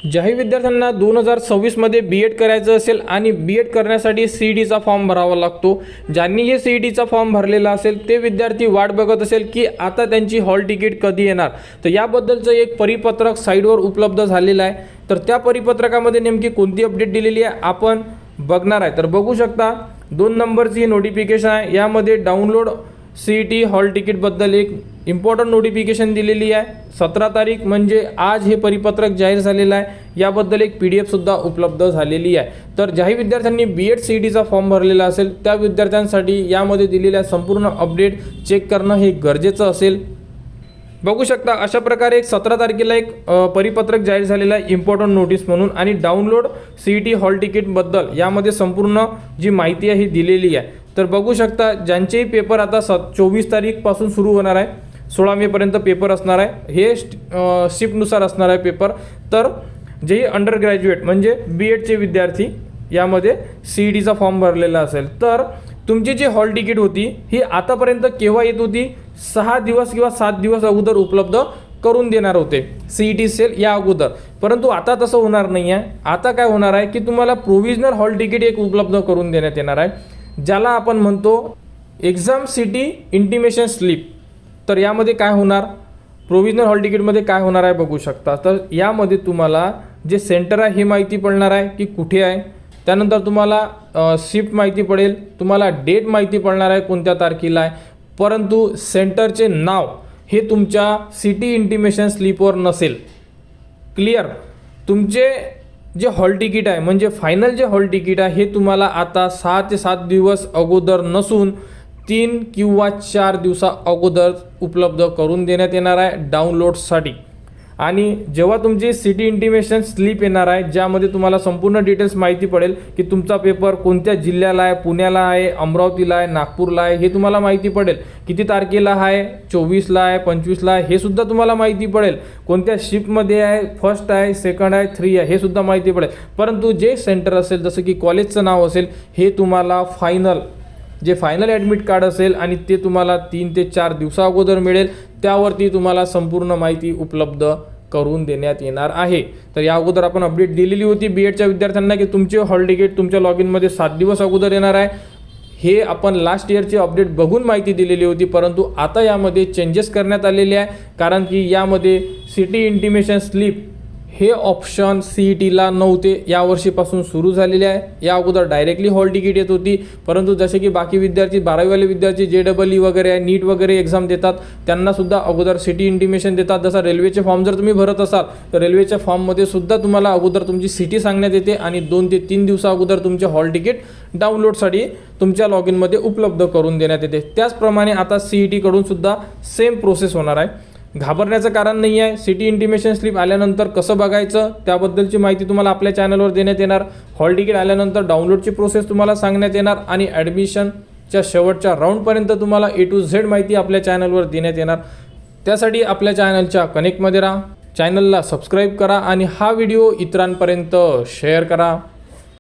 ज्याही विद्यार्थ्यांना 2026 मध्ये बी.एड करायचं असेल आणि बी.एड करण्यासाठी सी.ई.टीचा फॉर्म भरावा लागतो, ज्यांनी हे सी.ई.टीचा फॉर्म भरलेला असेल ते विद्यार्थी वाट बघत असेल की आता त्यांची हॉल तिकीट कधी येणार, तर याबद्दलचं एक परिपत्रक साईटवर उपलब्ध झालेलं आहे। तर त्या परिपत्रकामध्ये नेमकी कोणती अपडेट दिलेली आहे आपण बघणार आहे। तर बघू शकता 2 नंबरची नोटिफिकेशन आहे, यामध्ये डाउनलोड सी.ई.टी हॉल तिकीटबद्दल एक इम्पॉर्टंट नोटिफिकेशन दिलेली आहे। 17 तारीख म्हणजे आज हे परिपत्रक जाहीर झालेलं आहे। याबद्दल एक PDF सुद्धा उपलब्ध झालेली आहे। तर ज्याही विद्यार्थ्यांनी बी.एड सी.ई.टीचा फॉर्म भरलेला असेल त्या विद्यार्थ्यांसाठी यामध्ये दिलेल्या संपूर्ण अपडेट चेक करणं हे गरजेचं असेल। बघू शकता अशा प्रकारे एक 17 तारखेला एक परिपत्रक जाहीर झालेला आहे इम्पॉर्टंट नोटीस म्हणून, आणि डाउनलोड सी.ई.टी हॉल तिकीटबद्दल यामध्ये संपूर्ण जी माहिती आहे ही दिलेली आहे। तर बघू शकता ज्यांचेही पेपर आता 24 तारीखपासून सुरू होणार आहे, 16 मेपर्यंत पेपर असणार आहे, हे शिफ्टनुसार असणार आहे पेपर। तर जेही अंडर ग्रॅज्युएट म्हणजे बी.एडचे विद्यार्थी यामध्ये सी.ई.टीचा फॉर्म भरलेला असेल तर तुमची जी हॉल तिकीट होती ही आतापर्यंत केव्हा येत होती, 6 दिवस किंवा 7 दिवस अगोदर उपलब्ध करून देणार होते सी.ई.टी सेल या अगोदर, परंतु आता तसं होणार नाही आहे। आता काय होणार आहे की तुम्हाला प्रोव्हिजनल हॉल तिकीट एक उपलब्ध करून देण्यात येणार आहे, ज्याला आपण म्हणतो एक्झाम सिटी इंटिमेशन स्लिप। तर यामध्ये काय होणार, प्रोव्हिजनल हॉल तिकीटमध्ये काय होणार आहे बघू शकता। तर यामध्ये तुम्हाला जे सेंटर आहे हे माहिती पडणार आहे की कुठे आहे, त्यानंतर तुम्हाला शिफ्ट माहिती पडेल, तुम्हाला डेट माहिती पडणार आहे कोणत्या तारखेला आहे, परंतु सेंटरचे नाव हे तुमच्या सिटी इंटिमेशन स्लिपवर नसेल। क्लिअर, तुमचे जे हॉल तिकीट आहे म्हणजे फायनल जे हॉल तिकीट आहे हे तुम्हाला आता 6 ते 7 दिवस अगोदर नसून 3 किंवा 4 दिवसा अगोदर उपलब्ध करून देण्यात येणार आहे डाउनलोडसाठी। आणि जेव्हा तुमची सिटी इंटिमेशन स्लिप येणार आहे ज्यामध्ये तुम्हाला संपूर्ण डिटेल्स माहिती पडेल की तुमचा पेपर कोणत्या जिल्ह्याला आहे, पुण्याला आहे, अमरावतीला आहे, नागपूरला आहे, हे तुम्हाला माहिती पडेल। किती तारखेला आहे, 24ला आहे, 25ला आहे, हे सुद्धा तुम्हाला माहिती पडेल। कोणत्या शिफ्टमध्ये आहे, फर्स्ट आहे, सेकंड आहे, 3 आहे, हे सुद्धा माहिती पडेल। परंतु जे सेंटर असेल जसं की कॉलेजचं नाव असेल हे तुम्हाला फायनल ॲडमिट कार्ड असेल आणि ते तुम्हाला 3 ते 4 दिवसा अगोदर मिळेल, त्यावरती तुम्हाला संपूर्ण माहिती उपलब्ध करून देण्यात येणार आहे। तर या अगोदर आपण अपडेट दिलेली होती बी.एडच्या विद्यार्थ्यांना की तुमचे हॉल तिकीट तुमच्या लॉग इनमध्ये 7 दिवस अगोदर येणार आहे। हे आपण लास्ट इयरची अपडेट बघून माहिती दिलेली होती, परंतु आता यामध्ये चेंजेस करण्यात आलेले आहे, कारण की यामध्ये सिटी इंटिमेशन स्लिप हे ऑप्शन सी.ई.टीला नव्हते, यावर्षीपासून सुरू झालेले आहे। या अगोदर डायरेक्टली हॉल तिकीट येत होती, परंतु जसे की बाकी विद्यार्थी 12वीवाले विद्यार्थी JEE वगैरे आहे, नीट वगैरे एक्झाम देतात, त्यांनासुद्धा अगोदर सिटी इंटिमेशन देतात। जसा रेल्वेचे फॉर्म जर तुम्ही भरत असाल तर रेल्वेच्या फॉर्ममध्ये सुद्धा तुम्हाला अगोदर तुमची सिटी सांगण्यात येते आणि 2 ते 3 दिवसा अगोदर तुमचे हॉल तिकीट डाउनलोडसाठी तुमच्या लॉग इनमध्ये उपलब्ध करून देण्यात येते। त्याचप्रमाणे आता सी.ई.टीकडून सुद्धा सेम प्रोसेस होणार आहे। घाबरण्याचं कारण नाही आहे। सिटी इंटिमेशन स्लिप आल्यानंतर कसं बघायचं त्याबद्दलची माहिती तुम्हाला आपल्या चॅनलवर देण्यात येणार। हॉल तिकीट आल्यानंतर डाउनलोडची प्रोसेस तुम्हाला सांगण्यात येणार आणि ॲडमिशनच्या शेवटच्या राऊंडपर्यंत तुम्हाला A to Z माहिती आपल्या चॅनलवर देण्यात येणार। त्यासाठी आपल्या चॅनलच्या कनेक्टमध्ये राहा, चॅनलला सबस्क्राईब करा आणि हा व्हिडिओ इतरांपर्यंत शेअर करा।